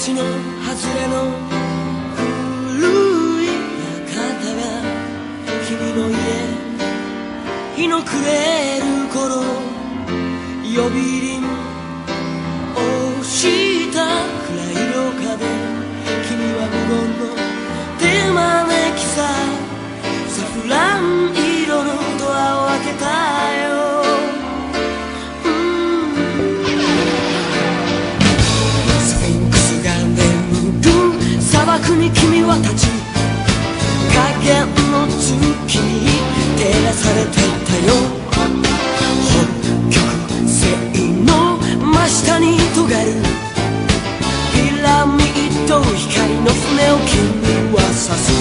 道の外れの古い館が君の家日の暮れる頃呼び鈴をした暗い廊下で君は無言の手招きさサフラン色のドアを開けたよスフィンクスが眠る砂漠に君は立ち影の月に照らされていたよ北極星の真下に尖るピラミッド光の船を君は指す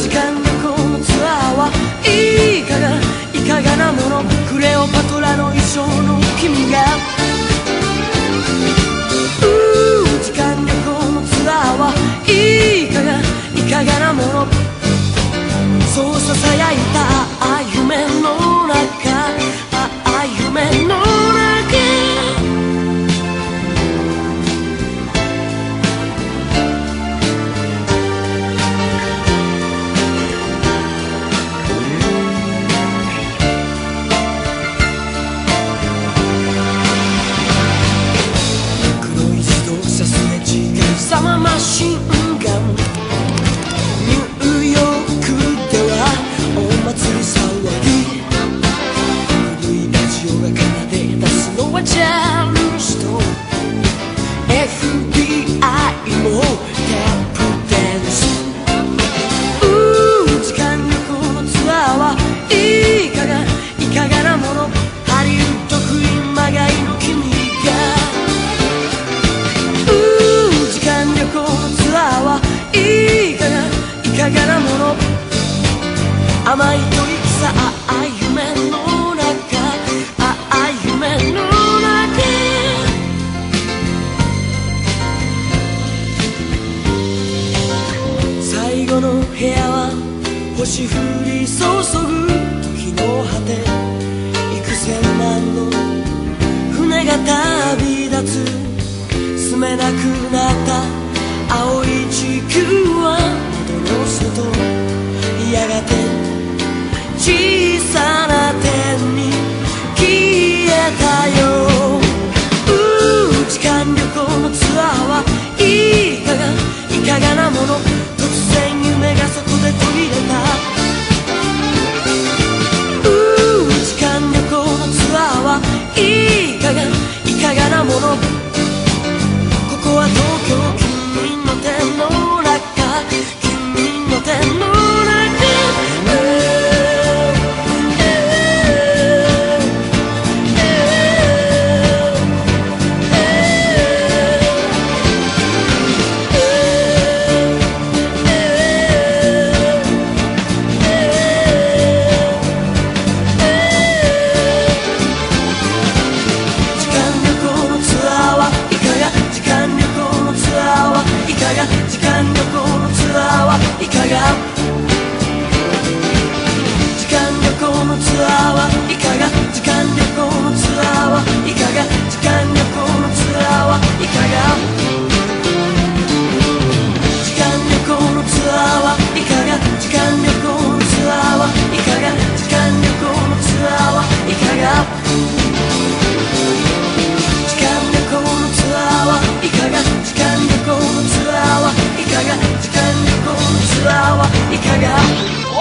時間旅行のツアーはいかがなものクレオパトラの衣装の君が時間旅行のツアーはいかがなものそうささやいた夢の中夢の中黒い自動車すれ違うさまマシンガンニューヨークではお祭り騒ぎ古いラジオが奏で出すのはジャルスト FBI もタップダンス時間旅行のツアーはいかがなものハリウッドクイーンまがいの君が時間旅行のツアーはいかがなもの甘い吐息さ夢の中夢の中最後の部屋は星降り注ぐ時の果て幾千万の船が旅立つ住めなくなった青い地球は窓の外やがて小さな点に消えたよ時間旅行のツアーはいかがなもの突然夢がそこで途切れた時間旅行のツアーはいかがなものここは東京君の手の中君の手の中時間旅行のツアーはいかが時間旅行のツアーはいかが時間旅行のツアーはいかが時間旅行のツアーはいかが時間旅行のツアーはいかが時間旅行のツアーはいかが時間旅行のツアーはいかが時間旅行のツアーはいかが時間旅行のツアーはいかが時間旅行のツアーはいかが